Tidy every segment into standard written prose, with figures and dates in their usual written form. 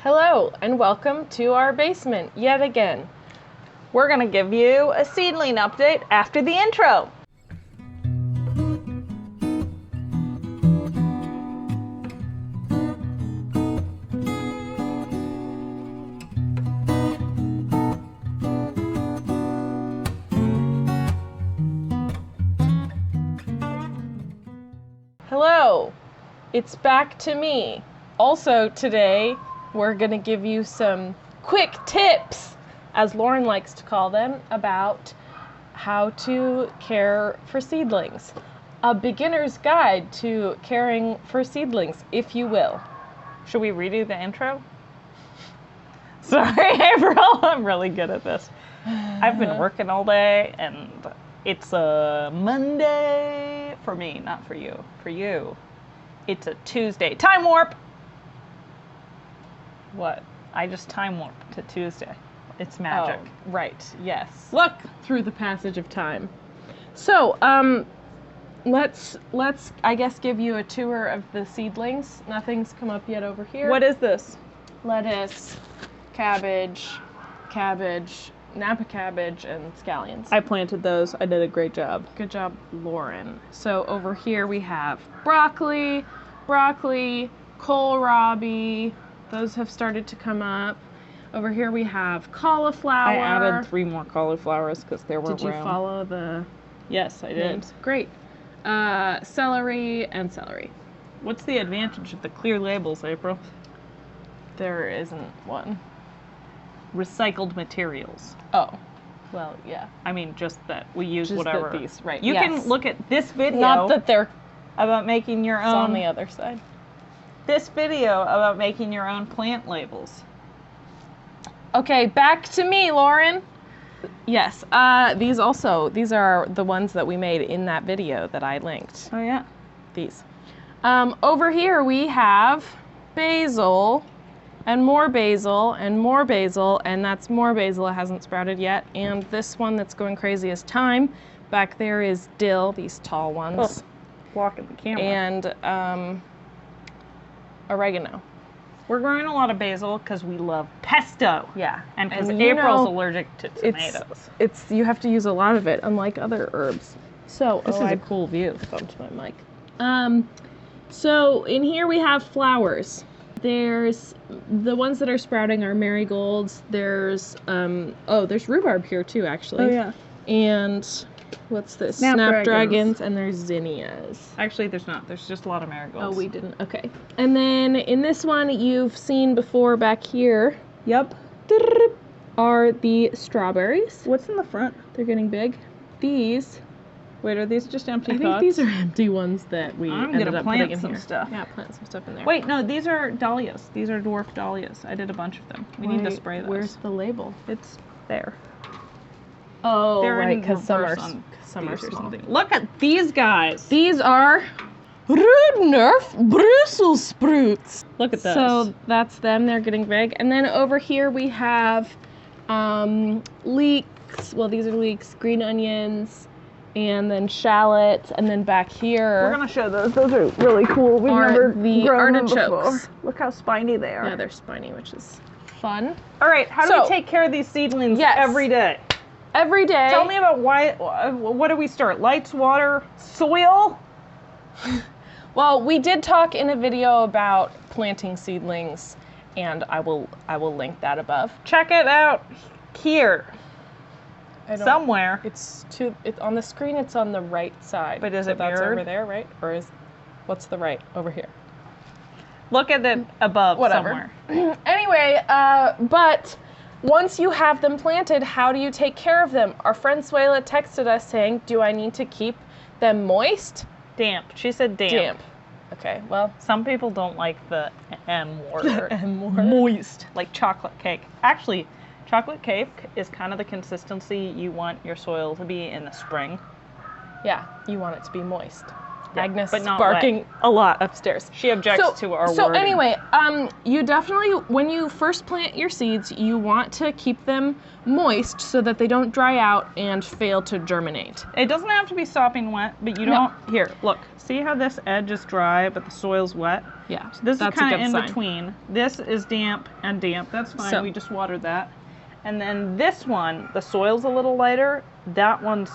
Hello, and welcome to our basement yet again. We're going to give you a seedling update after the intro. Hello, it's back to me. Also today, we're going to give you some quick tips, as Lauren likes to call them, about how to care for seedlings. A beginner's guide to caring for seedlings, if you will. Should we redo the intro? Sorry, April. I'm really good at this. I've been working all day, and it's a Monday for me, not for you. For you, it's a Tuesday. Time warp! What? I just time warped to Tuesday. It's magic. Oh, right, yes. Look! Through the passage of time. So, let's I guess give you a tour of the seedlings. Nothing's come up yet over here. What is this? Lettuce, cabbage, Napa cabbage, and scallions. I planted those. I did a great job. Good job, Lauren. So over here we have broccoli, kohlrabi. Those have started to come up. Over here we have cauliflower. I added 3 more cauliflowers because there were Did you follow the Yes, I did. names? Great. Celery and celery. What's the advantage of the clear labels, April? There isn't one. Recycled materials. Oh, well, yeah. I mean, just that we use Just whatever. these, right? You yes. can look at this video Not that they're about making your own. on the other side. This video about making your own plant labels. Okay, back to me, Lauren. Yes, these are the ones that we made in that video that I linked. Oh yeah. These. Over here we have basil, and more basil, and more basil, and that's more basil. It hasn't sprouted yet. And this one that's going crazy is thyme. Back there is dill, these tall ones. Oh, blocking the camera. And oregano. We're growing a lot of basil because we love pesto. Yeah. And because And you April's know, allergic to tomatoes. It's you have to use a lot of it, unlike other herbs. So This is I a cool view. bumped my mic. So in here we have flowers. There's the ones that are sprouting are marigolds. There's there's rhubarb here too, actually. Oh yeah. And what's this? Snapdragons. And there's zinnias. Actually, there's not. There's just a lot of marigolds. Oh, we didn't. Okay. And then in this one you've seen before back here Yep. are the strawberries. What's in the front? They're getting big. These, Wait, are these just empty I pots? think these are empty ones that we I'm ended gonna up plant putting in some here. stuff. Yeah, plant some stuff in there. Wait, no, these are dahlias. These are dwarf dahlias. I did a bunch of them. We need to spray those. Where's the label? It's there. Oh, They're right, in because some are reverse on some are these or small. something. Look at these guys. These are Rudnerf Brussels sprouts. Look at those. So that's them. They're getting big. And then over here we have leeks. Well, these are leeks, green onions, and then shallots. And then back here we're gonna show those. Those are really cool. We've are never the grown them artichokes. before. Look how spiny they are. Yeah, they're spiny, which is fun. All right, how do So- we take care of these seedlings Yes. every day? Every day. Tell me about what do we start? Lights, water, soil? Well, we did talk in a video about planting seedlings, and I will link that above. Check it out here. Somewhere. It's on the screen. It's on the right side. But is So it that's mirrored? over there, right? Or what's the right over here? Look at it above Whatever. somewhere. Anyway, but once you have them planted, how do you take care of them? Our friend Suela texted us saying, "Do I need to keep them moist?" Damp. She said damp. Okay. Well, Some people don't like the M word. and more. Moist. Like chocolate cake. Actually, chocolate cake is kind of the consistency you want your soil to be in the spring. Yeah, you want it to be moist. Agnes but not barking wet. a lot upstairs. She objects to our So wording. anyway, you definitely, when you first plant your seeds, you want to keep them moist so that they don't dry out and fail to germinate. It doesn't have to be sopping wet, but you No. don't. Here, look. See how this edge is dry, but the soil's wet? Yeah, So this that's is kind a of good in sign. between. This is damp and damp. That's fine. So- We just watered that. And then this one, the soil's a little lighter. That one's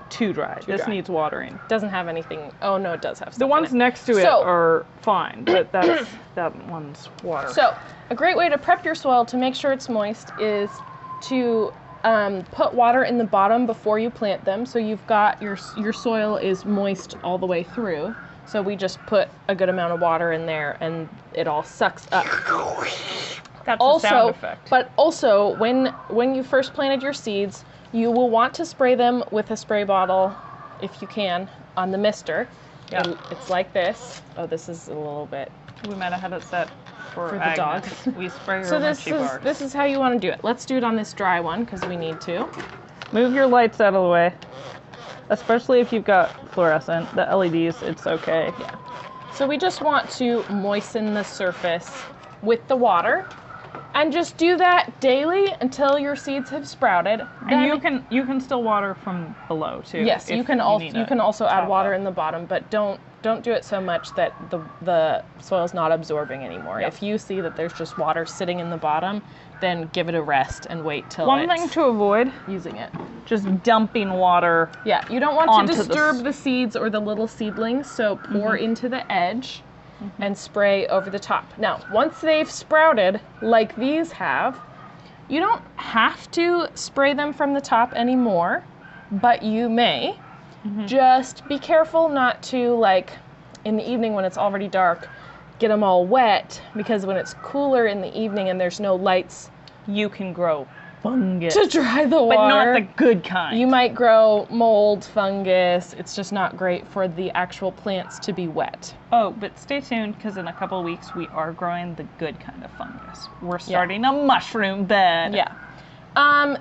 too dry. This dry. needs watering. Doesn't have anything. Oh no, it does have stuff The ones in it. next to it So- are fine, but that one's water. So, a great way to prep your soil to make sure it's moist is to put water in the bottom before you plant them. So you've got your soil is moist all the way through. So we just put a good amount of water in there, and it all sucks up. That's a sound effect. But also, when you first planted your seeds, you will want to spray them with a spray bottle, if you can, on the mister. Yeah. It's like this. Oh, this is a little bit. We might have had it set for the Agnes. dog. We spray her So when she barks. this is how you want to do it. Let's do it on this dry one because we need to. Move your lights out of the way. Especially if you've got fluorescent. The LEDs, it's okay. Yeah. So we just want to moisten the surface with the water, and just do that daily until your seeds have sprouted. And you can still water from below too. Yes, you if can also need you a can also add top water up. in the bottom, but don't do it so much that the soil's not absorbing anymore. Yep. If you see that there's just water sitting in the bottom, then give it a rest and wait till One it's thing to avoid, using it. just dumping water. Yeah, you don't want Onto to the disturb the seeds or the little seedlings, so pour into the edge and spray over the top. Now, once they've sprouted, like these have, you don't have to spray them from the top anymore, but you may. Just be careful not to, like, in the evening when it's already dark, get them all wet, because when it's cooler in the evening and there's no lights You can grow fungus. to dry the water, But not the good kind. you might grow mold, fungus. It's just not great for the actual plants to be wet. Oh, but stay tuned, because in a couple of weeks we are growing the good kind of fungus. We're starting a mushroom bed. Yeah.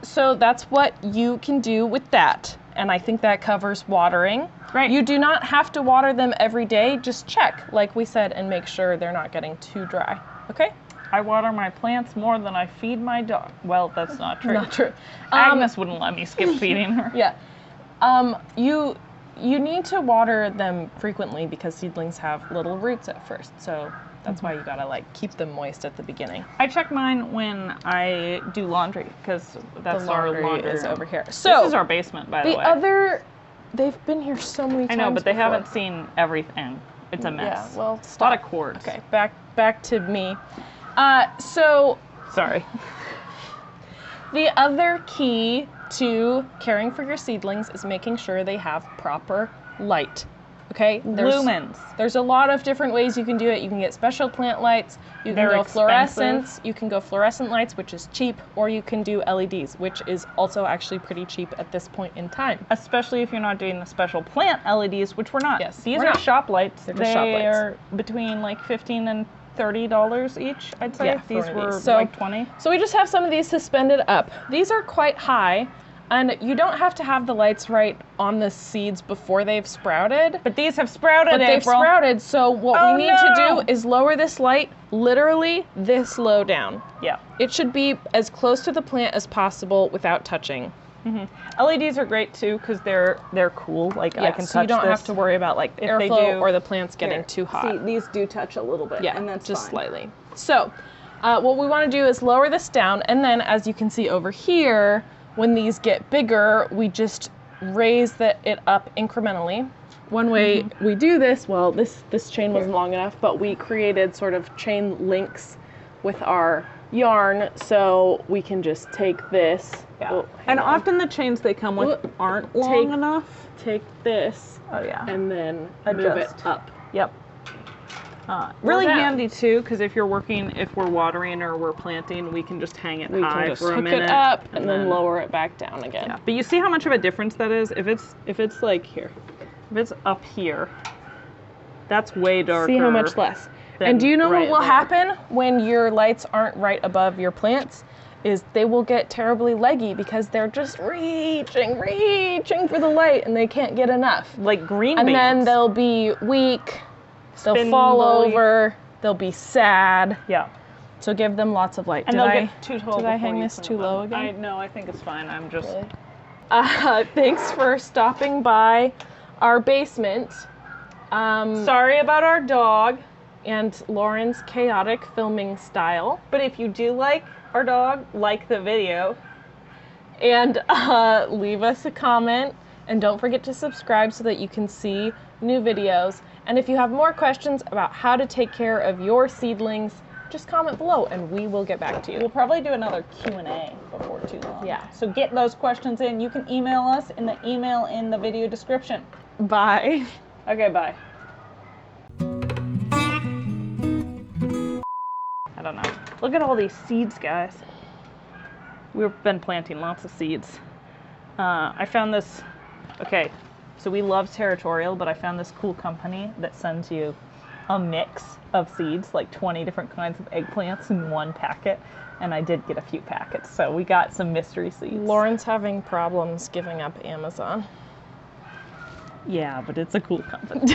So that's what you can do with that. And I think that covers watering. Right. You do not have to water them every day. Just check, like we said, and make sure they're not getting too dry. Okay? I water my plants more than I feed my dog. Well, that's not true. Not true. Agnes wouldn't let me skip feeding her. Yeah. You need to water them frequently because seedlings have little roots at first. So that's why you gotta, like, keep them moist at the beginning. I check mine when I do laundry, because that's The our laundry laundry is room. over here. This So is our basement, by the way. they've been here so many I times. know, but they before. haven't seen everything. It's a mess. Yeah, well, a lot stop. of cords. Okay, back to me. So Sorry. the other key to caring for your seedlings is making sure they have proper light. Okay? Lumens. There's a lot of different ways you can do it. You can get special plant lights. You can They're go expensive. fluorescents. You can go fluorescent lights, which is cheap, or you can do LEDs, which is also actually pretty cheap at this point in time. Especially if you're not doing the special plant LEDs, which we're not. Yes, These we're are not. shop lights. They're just shop lights. They're between like $15 and $30 each, I'd say. Yeah, for These one of were these. So- like 20. So we just have some of these suspended up. These are quite high, and you don't have to have the lights right on the seeds before they've sprouted. But these have sprouted, But they've April. sprouted, so what Oh, we need to no. do is lower this light literally this low down. Yeah. It should be as close to the plant as possible without touching. LEDs are great too, because they're cool. Like I can so touch you don't this. have to worry about, like, If they airflow do- or the plants getting Here. too hot. See, these do touch a little bit. Yeah, and that's just fine. slightly. So, what we want to do is lower this down, and then, as you can see over here, when these get bigger, we just raise it up incrementally. One way we do this, well, this chain wasn't long enough, but we created sort of chain links with our yarn, so we can just take this. Yeah. Oh, And hang on. often the chains they come with Whoop. aren't long Take- enough. Take this Oh yeah. and then move it Adjust. up. Yep. Really down. handy too, because if we're watering or we're planting, we can just hang it We high can just for a hook minute. it up and then lower it back down again. Yeah. But you see how much of a difference that is? If it's like here, if it's up here, that's way darker. See how much less. than And do you know right what will there. happen when your lights aren't right above your plants? is they will get terribly leggy because they're just reaching for the light and they can't get enough. Like green And beans. then they'll be weak, they'll fall Spindly. over, they'll be sad. Yeah. So give them lots of light. And Did they'll I, get too tall did I before hang you this put too them low on. again? No, I think it's fine. I'm just... Really? Thanks for stopping by our basement. Sorry about our dog. And Lauren's chaotic filming style. But if you do like our dog, like the video. And leave us a comment. And don't forget to subscribe so that you can see new videos. And if you have more questions about how to take care of your seedlings, just comment below and we will get back to you. We'll probably do another Q&A before too long. Yeah. So get those questions in. You can email us in the email in the video description. Bye. Okay, bye. I don't know. Look at all these seeds, guys. We've been planting lots of seeds. I found this, okay, so we love Territorial, but I found this cool company that sends you a mix of seeds, like 20 different kinds of eggplants in one packet. And I did get a few packets, so we got some mystery seeds. Lauren's having problems giving up Amazon. Yeah, but it's a cool company.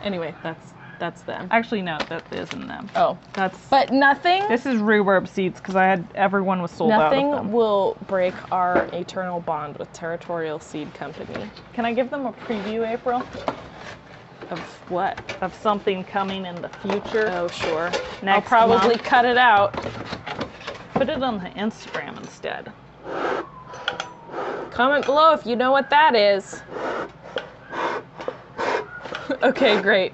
Anyway, that's them. Actually, no, that isn't them. Oh, That's... but nothing. This is rhubarb seeds because everyone was sold out of them. Nothing will break our eternal bond with Territorial Seed Company. Can I give them a preview, April, Of what? of something coming in the future? Oh, sure. I'll Next probably month. cut it out. Put it on the Instagram instead. Comment below if you know what that is. Okay, great.